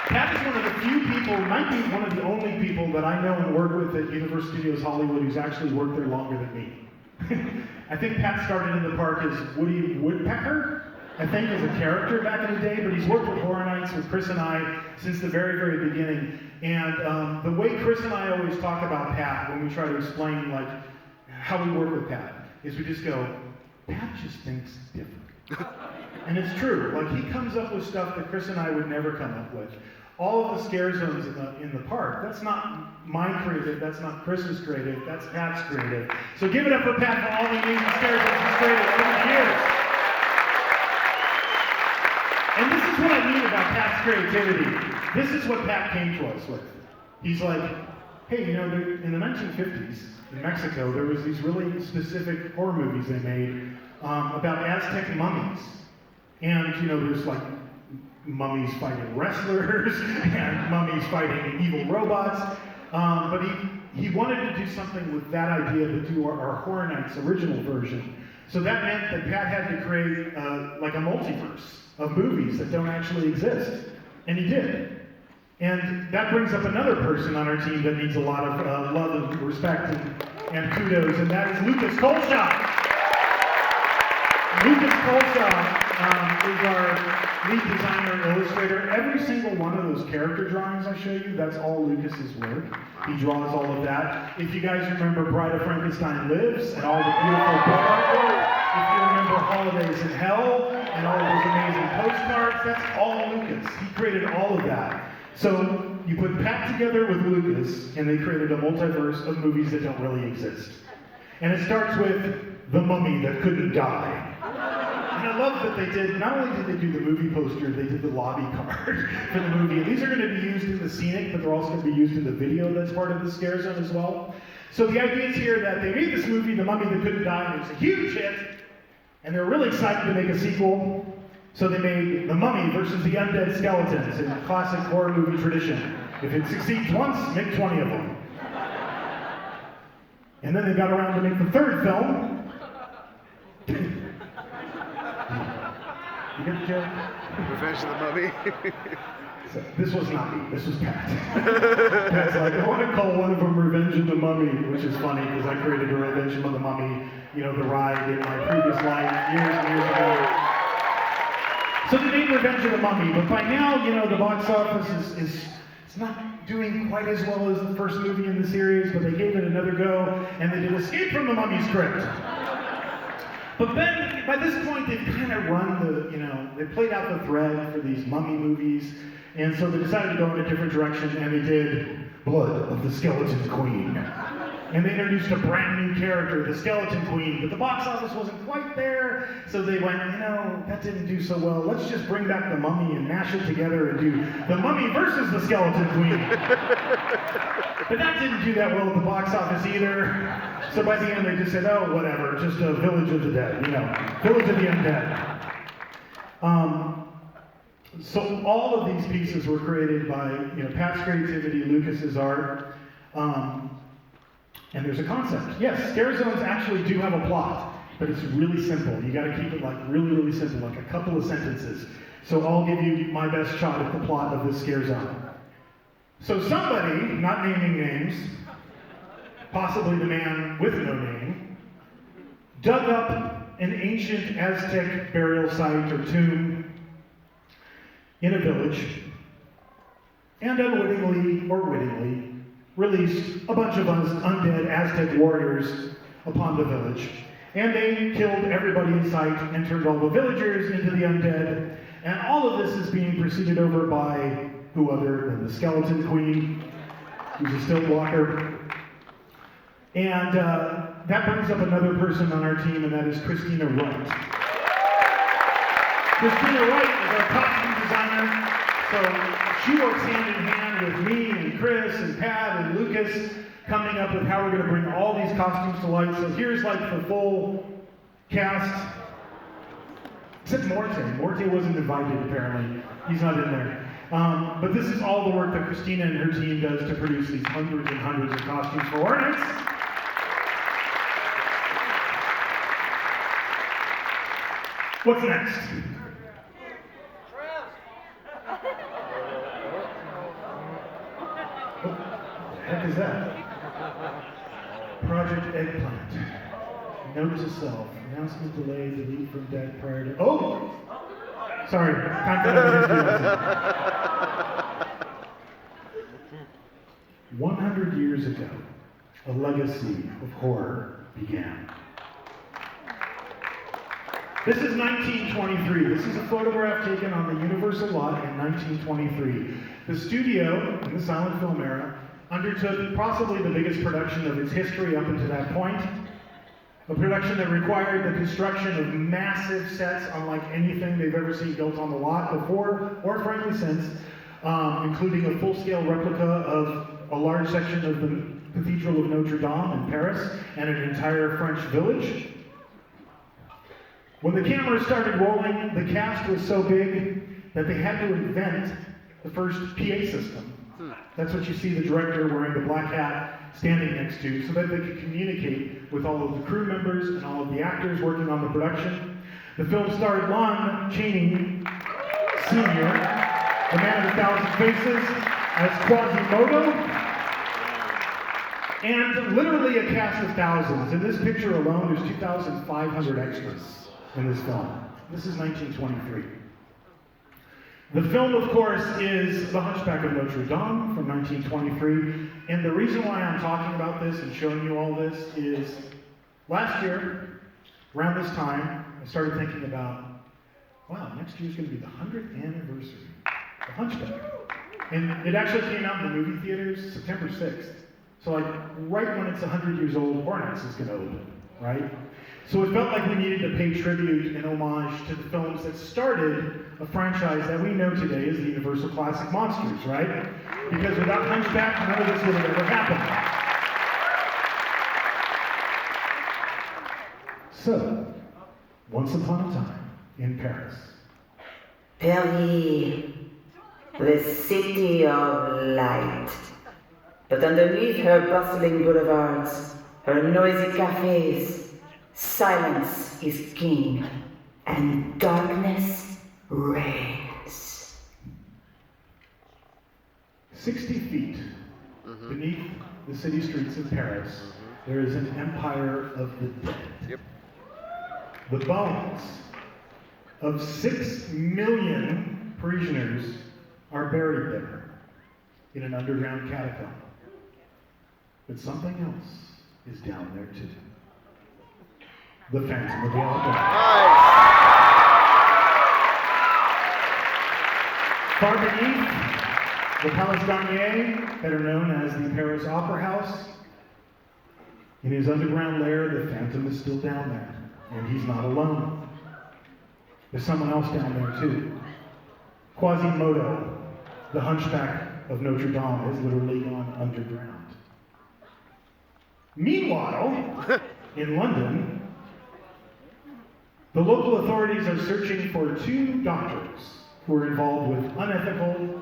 Pat is one of the few people, might be one of the only people that I know and work with at Universal Studios Hollywood who's actually worked there longer than me. I think Pat started in the park as Woody Woodpecker, I think, as a character back in the day, but he's worked with Horror Nights with Chris and I since the very, very beginning. And the way Chris and I always talk about Pat when we try to explain like how we work with Pat is we just go, Pat just thinks different. And it's true. Like, he comes up with stuff that Chris and I would never come up with. All of the scare zones in the park, that's not my creative, that's not Chris's creative, that's Pat's creative. So give it up for Pat for all the amazing scare zones he's created over the years. And this is what I mean about Pat's creativity. This is what Pat came to us with. He's like, hey, you know, in the 1950s, in Mexico, there was these really specific horror movies they made about Aztec mummies. And, you know, there's like mummies fighting wrestlers and mummies fighting evil robots. But he wanted to do something with that idea to do our Horror Nights original version. So that meant that Pat had to create like a multiverse of movies that don't actually exist. And he did. And that brings up another person on our team that needs a lot of love and respect and kudos, and that is Lucas Colshaw. Lucas Colshaw is our lead designer and illustrator. Every single one of those character drawings I show you, that's all Lucas's work. He draws all of that. If you guys remember Bride of Frankenstein Lives and all the beautiful book artwork, if you remember Holidays in Hell and all of those amazing postcards, that's all Lucas. He created all of that. So you put Pat together with Lucas, and they created a multiverse of movies that don't really exist. And it starts with The Mummy That Couldn't Die. And I love that they did, not only did they do the movie poster, they did the lobby card for the movie. And these are going to be used in the scenic, but they're also going to be used in the video that's part of the scare zone as well. So the idea is here that they made this movie, The Mummy That Couldn't Die, and it's a huge hit. And they're really excited to make a sequel. So they made The Mummy versus the Undead Skeletons in classic horror movie tradition. If it succeeds once, make 20 of them. And then they got around to make the third film. You get the joke? Revenge of the Mummy. So, this was not me, this was Pat. Pat's like, I want to call one of them Revenge of the Mummy, which is funny because I created a Revenge of the Mummy, you know, the ride in my previous life years and years ago. So they made Revenge of the Mummy, but by now, you know, the box office is it's not doing quite as well as the first movie in the series, but they gave it another go, and they did Escape from the Mummy script. But then, by this point, they've kind of run the, you know, they played out the thread for these mummy movies, and so they decided to go in a different direction, and they did Blood of the Skeleton Queen. And they introduced a brand new character, the Skeleton Queen, but the box office wasn't quite there, so they went, you know, that didn't do so well. Let's just bring back the Mummy and mash it together and do the Mummy versus the Skeleton Queen. But that didn't do that well at the box office either. So by the end, they just said, oh, whatever, just a Village of the Dead, you know, Village of the Undead. So all of these pieces were created by, you know, Pat's creativity, Lucas's art. And there's a concept. Yes, scare zones actually do have a plot, but it's really simple. You gotta keep it like really, really simple, like a couple of sentences. So I'll give you my best shot at the plot of this scare zone. So somebody, not naming names, possibly the man with no name, dug up an ancient Aztec burial site or tomb in a village, and unwittingly or wittingly released a bunch of undead Aztec warriors upon the village. And they killed everybody in sight and turned all the villagers into the undead. And all of this is being proceeded over by who other than the Skeleton Queen, who's a stilt walker. And that brings up another person on our team, and that is Christina Wright. Christina Wright is our costume designer. So she works hand in hand with me and Chris and Pat and Lucas, coming up with how we're going to bring all these costumes to life. So here's like the full cast. Except Morte. Morte wasn't invited, apparently. He's not in there. But this is all the work that Christina and her team does to produce these hundreds and hundreds of costumes for Horror Nights. What's next? What the heck is that? Project Eggplant. Note to self. Announcement delayed. Delete from dead prior to... Oh! Sorry. Time for another history lesson. 100 years ago, a legacy of horror began. This is 1923. This is a photograph taken on the Universal lot in 1923. The studio, in the silent film era, undertook possibly the biggest production of its history up until that point. A production that required the construction of massive sets unlike anything they've ever seen built on the lot before, or frankly since, including a full-scale replica of a large section of the Cathedral of Notre Dame in Paris and an entire French village. When the camera started rolling, the cast was so big that they had to invent the first PA system. That's what you see the director wearing the black hat standing next to, so that they could communicate with all of the crew members and all of the actors working on the production. The film starred Lon Chaney Sr., the man of 1,000 faces, as Quasimodo, and literally a cast of thousands. In this picture alone, there's 2,500 extras in this film. This is 1923. The film, of course, is The Hunchback of Notre Dame from 1923. And the reason why I'm talking about this and showing you all this is last year, around this time, I started thinking about, wow, next year's going to be the 100th anniversary of Hunchback. And it actually came out in the movie theaters September 6th. So like right when it's 100 years old, Horror Nights is going to open, right? So it felt like we needed to pay tribute and homage to the films that started a franchise that we know today as the Universal Classic Monsters, right? Because without Hunchback, none of this would have ever happened. So, once upon a time in Paris. Paris, the city of light. But underneath her bustling boulevards, her noisy cafes, silence is king, and darkness reigns. 60 feet beneath the city streets of Paris, there is an empire of the dead. Yep. The bones of 6 million Parisians are buried there in an underground catacomb. But something else is down there too. The Phantom of the Opera. Far beneath, the Palace Garnier, better known as the Paris Opera House. In his underground lair, the Phantom is still down there, and he's not alone. There's someone else down there too. Quasimodo, the Hunchback of Notre Dame, has literally gone underground. Meanwhile, in London, the local authorities are searching for 2 doctors who are involved with unethical,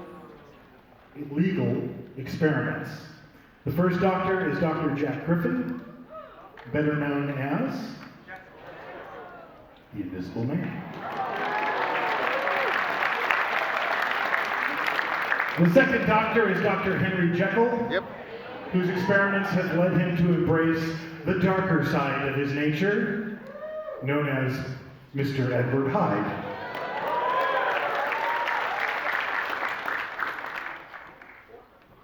illegal experiments. The first doctor is Dr. Jack Griffin, better known as the Invisible Man. The second Doctor is Dr. Henry Jekyll, Yep. whose experiments have led him to embrace the darker side of his nature, known as Mr. Edward Hyde.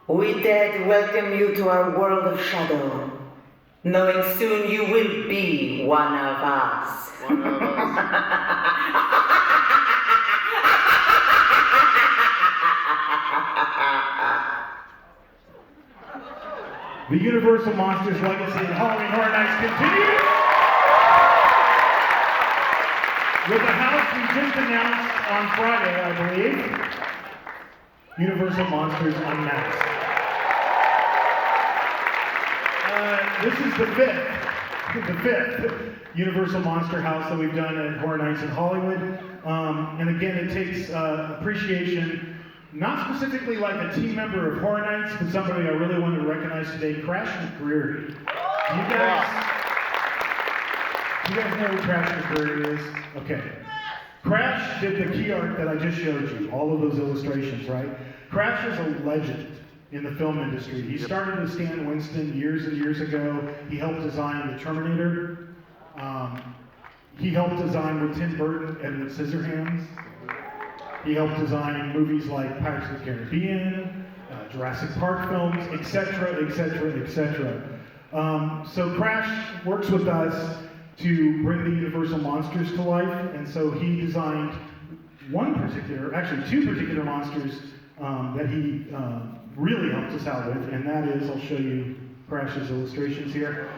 We dare to welcome you to our world of shadow, knowing soon you will be one of us. One of us. The Universal Monsters legacy of Halloween Horror Nights continues with a house we just announced on Friday, I believe. Universal Monsters Unmasked. This is the fifth Universal Monster house that we've done at Horror Nights in Hollywood. And again, it takes appreciation, not specifically like a team member of Horror Nights, but somebody I really wanted to recognize today, Crash McCreary. You guys know who Crash McCreary is? Okay. Crash did the key art that I just showed you, all of those illustrations, right? Crash is a legend in the film industry. He started with Stan Winston years and years ago. He helped design The Terminator. He helped design with Tim Burton Edward Scissorhands. He helped design movies like Pirates of the Caribbean, Jurassic Park films, etc., etc., etc. So Crash works with us to bring the Universal Monsters to life, and so he designed two particular monsters that he really helped us out with, and that is, I'll show you Crash's illustrations here.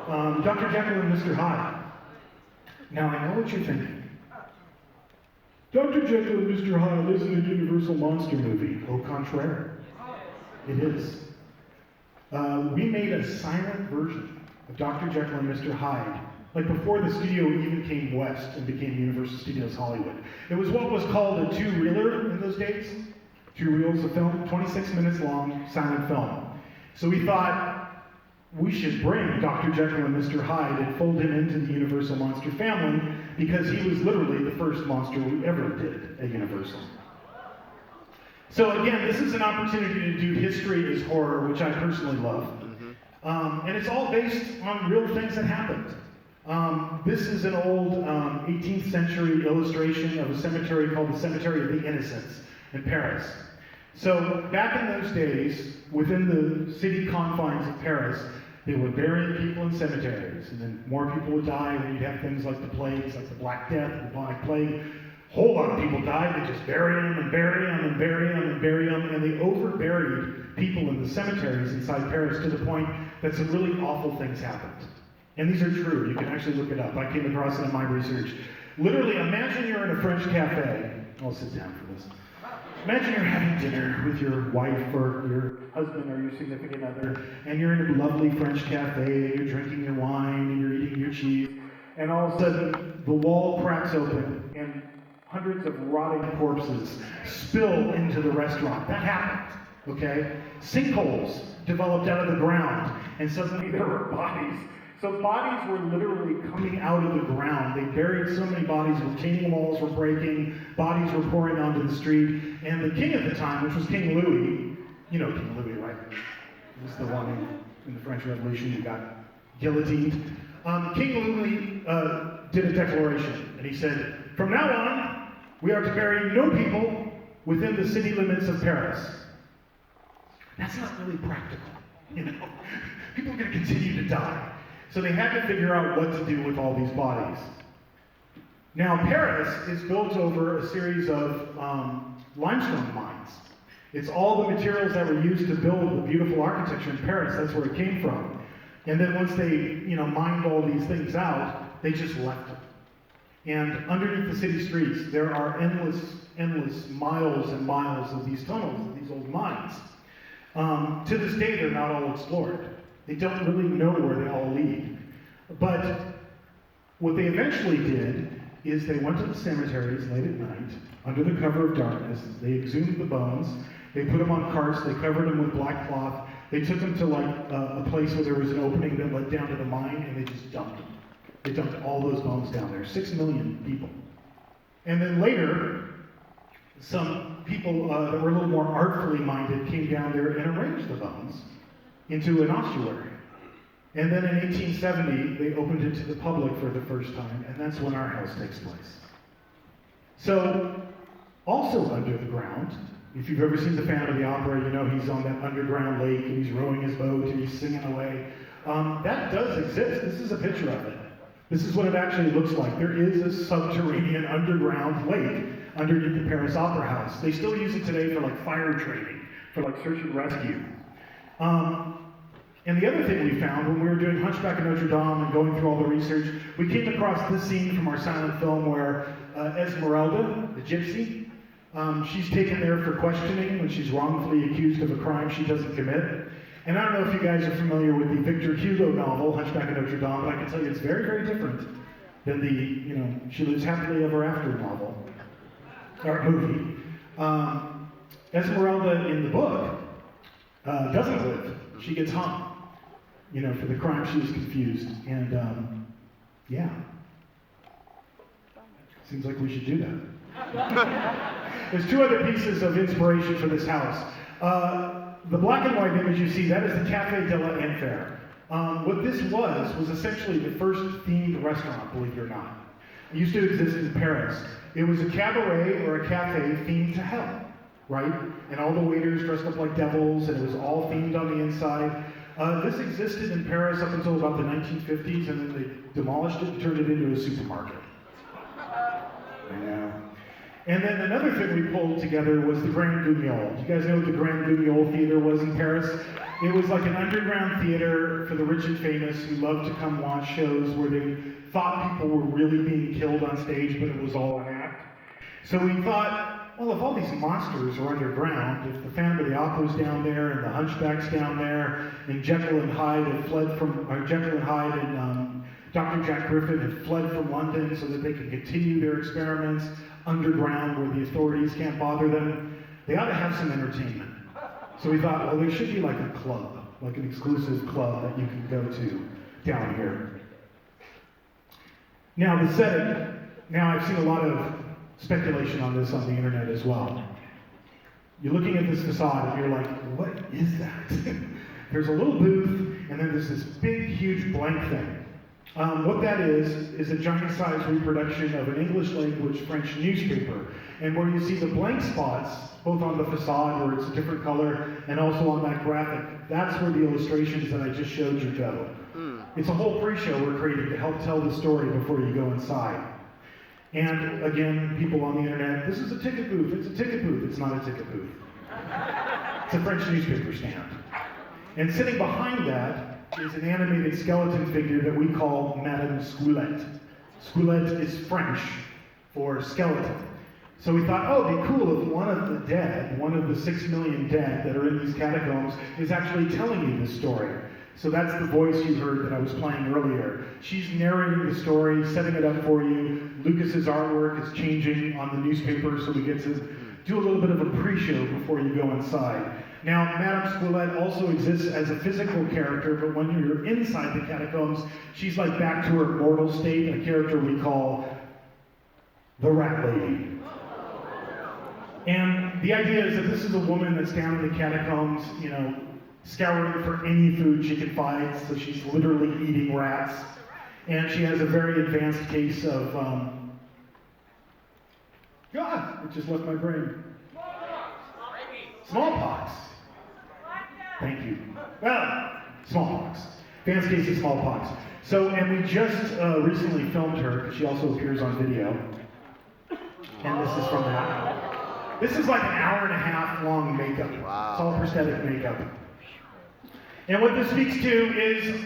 Dr. Jekyll and Mr. Hyde. Now I know what you're thinking. Dr. Jekyll and Mr. Hyde isn't a Universal Monster movie. Au contraire. It is. We made a silent version of Dr. Jekyll and Mr. Hyde, like before the studio even came west and became Universal Studios Hollywood. It was what was called a two-reeler in those days. 2 reels of film, 26 minutes long, silent film. So we thought we should bring Dr. Jekyll and Mr. Hyde and fold him into the Universal Monster family because he was literally the first monster we ever did at Universal. So again, this is an opportunity to do history as horror, which I personally love. And it's all based on real things that happened. This is an old 18th century illustration of a cemetery called the Cemetery of the Innocents in Paris. So back in those days, within the city confines of Paris, they were burying people in cemeteries, and then more people would die, and you'd have things like the plagues, like the Black Death, the bubonic plague. A whole lot of people died. They just bury them and bury them and bury them and bury them, and they over-buried people in the cemeteries inside Paris to the point that some really awful things happened. And these are true. You can actually look it up. I came across it in my research. Literally, imagine you're in a French cafe. I'll sit down for this. Imagine you're having dinner with your wife or your husband or your significant other, and you're in a lovely French cafe, and you're drinking your wine, and you're eating your cheese, and all of a sudden, the wall cracks open, and hundreds of rotting corpses spill into the restaurant. That happened, okay? Sinkholes developed out of the ground, and suddenly there were bodies. So bodies were literally coming out of the ground. They buried so many bodies, retaining walls were breaking, bodies were pouring onto the street, and the king at the time, which was King Louis, you know King Louis, right? He was the one in the French Revolution who got guillotined. King Louis did a declaration, and he said, "From now on, we are to bury no people within the city limits of Paris." That's not really practical, you know? People are going to continue to die. So they had to figure out what to do with all these bodies. Now, Paris is built over a series of limestone mines. It's all the materials that were used to build the beautiful architecture in Paris. That's where it came from. And then once they, mined all these things out, they just left them. And underneath the city streets, there are endless miles and miles of these tunnels, of these old mines. To this day, they're not all explored. They don't really know where they all lead. But what they eventually did is they went to the cemeteries late at night, under the cover of darkness. They exhumed the bones. They put them on carts. They covered them with black cloth. They took them to a place where there was an opening that led down to the mine, and they just dumped them. They dumped all those bones down there. 6 million people. And then later, some people that were a little more artfully minded came down there and arranged the bones into an ossuary. And then in 1870, they opened it to the public for the first time, and that's when our house takes place. So, also under the ground, if you've ever seen the Phantom of the Opera, you know he's on that underground lake, and he's rowing his boat, and he's singing away. That does exist. This is a picture of it. This is what it actually looks like. There is a subterranean underground lake underneath the Paris Opera House. They still use it today for like fire training, for like search and rescue. And the other thing we found when we were doing Hunchback of Notre Dame and going through all the research, we came across this scene from our silent film where Esmeralda, the gypsy, she's taken there for questioning when she's wrongfully accused of a crime she doesn't commit. And I don't know if you guys are familiar with the Victor Hugo novel, Hunchback of Notre Dame, but I can tell you it's very, very different than the, She Lives Happily Ever After novel, or movie. Esmeralda in the book doesn't live. She gets hung, for the crime she was confused. And, yeah. Seems like we should do that. There's two other pieces of inspiration for this house. The black and white image you see, that is the Café de la Enfer. What this was essentially the first themed restaurant, believe it or not. It used to exist in Paris. It was a cabaret or a cafe themed to hell, right? And all the waiters dressed up like devils, and it was all themed on the inside. This existed in Paris up until about the 1950s, and then they demolished it and turned it into a supermarket. I know. And then another thing we pulled together was the Grand Guignol. Do you guys know what the Grand Guignol Theater was in Paris? It was like an underground theater for the rich and famous who loved to come watch shows where they thought people were really being killed on stage, but it was all an act. So we thought, well, if all these monsters are underground, if the Phantom of the Opera's down there and the Hunchback's down there, and Jekyll and Hyde had fled from, Jekyll and Hyde and Dr. Jack Griffin had fled from London so that they could continue their experiments underground where the authorities can't bother them, they ought to have some entertainment. So we thought, well, there should be like a club, like an exclusive club that you can go to down here. Now the setting, I've seen a lot of speculation on this on the internet as well. You're looking at this facade and you're like, what is that? There's a little booth and then there's this big, huge blank thing. What that is a giant-sized reproduction of an English-language French newspaper. And where you see the blank spots, both on the facade where it's a different color, and also on that graphic, that's where the illustrations that I just showed you go. It's a whole pre-show we're creating to help tell the story before you go inside. And again, people on the internet, this is a ticket booth. It's a ticket booth. It's not a ticket booth. It's a French newspaper stand. And sitting behind that is an animated skeleton figure that we call Madame Squelette. Squelette is French for skeleton. So we thought, oh, it'd be cool if one of the dead, one of the 6 million dead that are in these catacombs, is actually telling you this story. So that's the voice you heard that I was playing earlier. She's narrating the story, setting it up for you. Lucas's artwork is changing on the newspaper, so we get to do a little bit of a pre-show before you go inside. Now, Madame Squelette also exists as a physical character, but when you're inside the catacombs, she's like back to her mortal state, a character we call the Rat Lady. And the idea is that this is a woman that's down in the catacombs, scouring for any food she can find, so she's literally eating rats. And she has a very advanced case of, God, it just left my brain. Smallpox. Thank you. Well, smallpox. Advanced case of smallpox. So, and we just recently filmed her, because she also appears on video. And this is from that. This is like an hour and a half long makeup. Wow. It's all prosthetic makeup. And what this speaks to is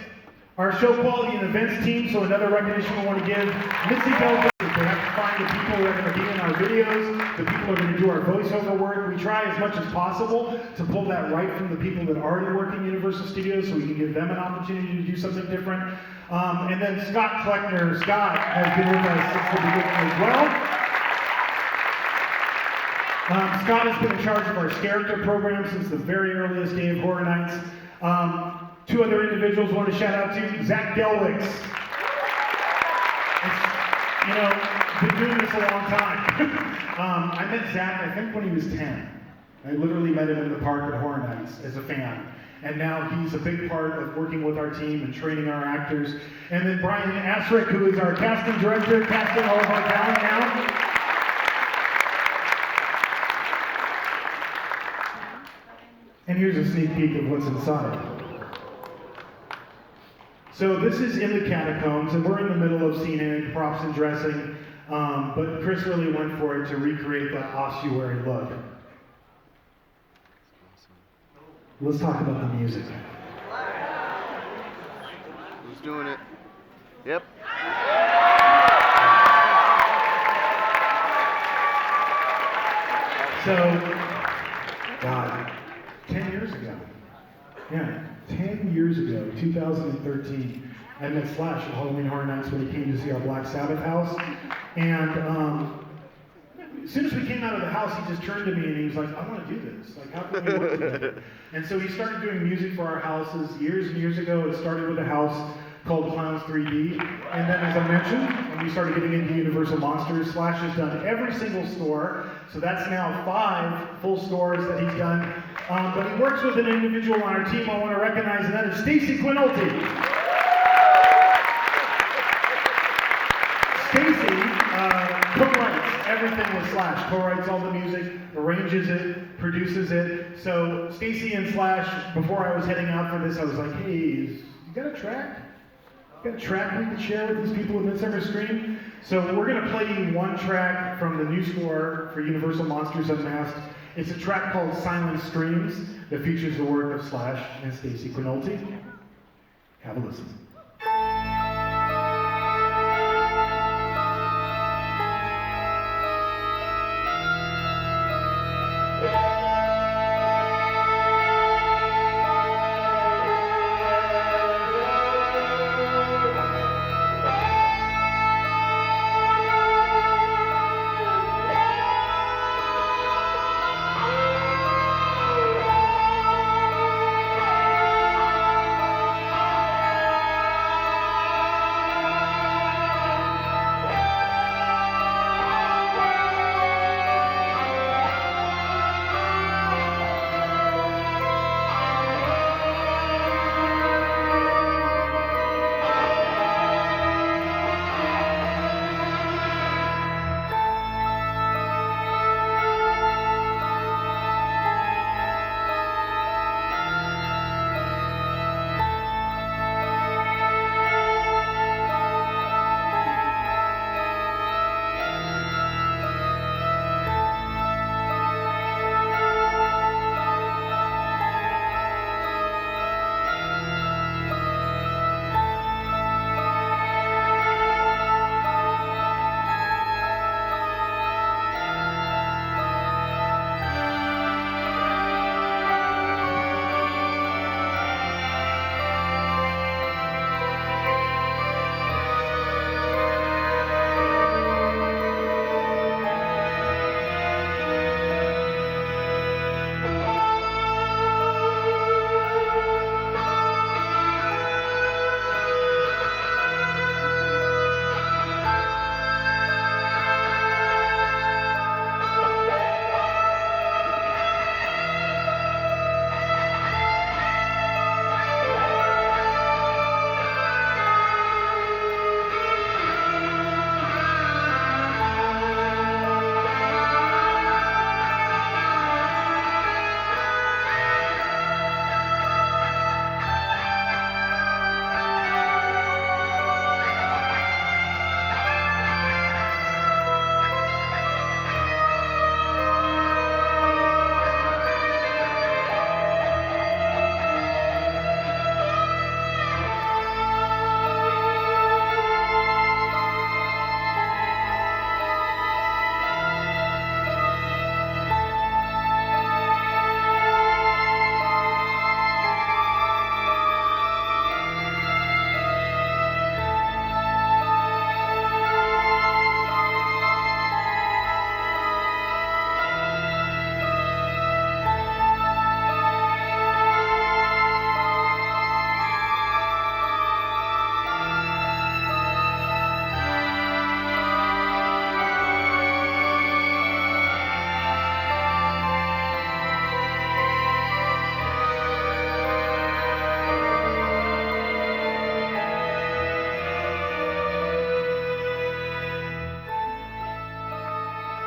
our show quality and events team. So another recognition we want to give Missy Bell. We have to find the people who are going to be in our videos, the people who are going to do our voiceover work. We try as much as possible to pull that right from the people that already work in Universal Studios so we can give them an opportunity to do something different. And then Scott Kleckner. Scott has been with us since the beginning as well. Scott has been in charge of our character program since the very earliest day of Horror Nights. Two other individuals I want to shout out to. Zach Gelwicks. been doing this a long time. I met Zach, I think, when he was 10. I literally met him in the park at Horror Nights as a fan. And now he's a big part of working with our team and training our actors. And then Brian Asrick, who is our casting director, casting all of our talent now. And here's a sneak peek of what's inside. So this is in the catacombs, and we're in the middle of scenery, props and dressing, but Chris really went for it to recreate that ossuary look. Let's talk about the music. Who's doing it? Yep. So, God, 10 years ago. Yeah, 10 years ago, 2013, I met Slash at Halloween Horror Nights when he came to see our Black Sabbath house. And as soon as we came out of the house, he just turned to me and he was like, I want to do this. Like, how can we work together? And so he started doing music for our houses years and years ago. It started with a house called Clowns 3D. And then, as I mentioned, when we started getting into Universl Monsters, Slash has done every single store. So that's now 5 full stores that he's done. But he works with an individual on our team I want to recognize, and that is Stacy Quinolti. Stacy co-writes everything with Slash. Co-writes all the music, arranges it, produces it. So Stacy and Slash, before I was heading out for this, I was like, hey, you got a track? Got a track we can share with these people with Midsummer Scream? So we're going to play you one track from the new score for Universl Monsters Unmasked. It's a track called Silent Screams that features the work of Slash and Stacy Quinolti. Have a listen.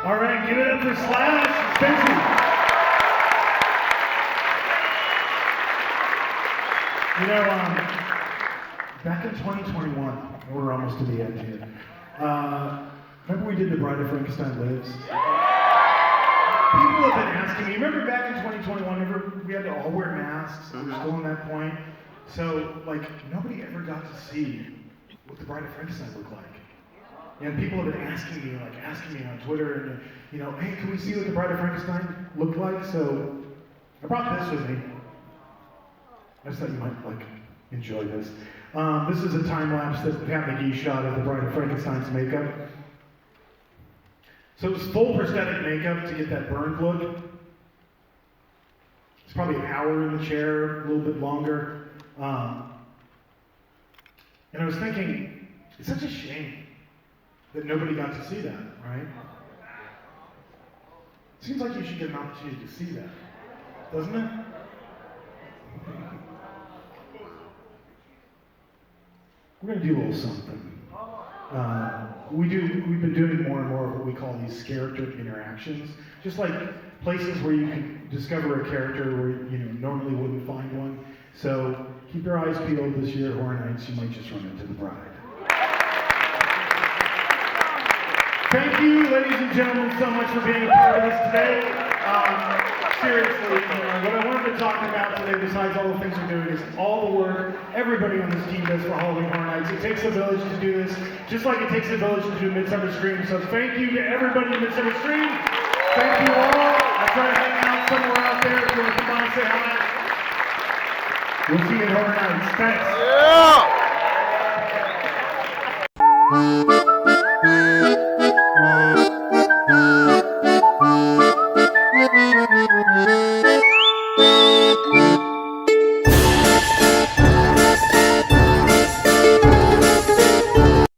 All right, give it up for Slash, Spencer. You know, back in 2021, we're almost to the end here. Remember we did The Bride of Frankenstein Lives? People have been asking me, remember back in 2021, we had to all wear masks, we're still in that point. So, like, nobody ever got to see what The Bride of Frankenstein looked like. And people have been asking me on Twitter, and, you know, hey, can we see what The Bride of Frankenstein looked like? So, I brought this with me. I just thought you might, like, enjoy this. This is a time-lapse that Pat McGee shot of The Bride of Frankenstein's makeup. So it was full prosthetic makeup to get that burned look. It's probably an hour in the chair, a little bit longer. And I was thinking, it's such a shame that nobody got to see that, right? Seems like you should get an opportunity to see that, doesn't it? We're gonna do a little something. We've been doing more and more of what we call these character interactions, just like places where you can discover a character where you normally wouldn't find one. So keep your eyes peeled this year at Horror Nights. You might just run into the bride. Thank you, ladies and gentlemen, so much for being a part of this today. Seriously, what I wanted to talk about today, besides all the things we're doing, is all the work everybody on this team does for Halloween Horror Nights. It takes a village to do this, just like it takes a village to do Midsummer Scream. So thank you to everybody in Midsummer Scream. Thank you all. I'll try to hang out somewhere out there if you want to come by and say hi. We'll see you at Horror Nights. Thanks. Yeah!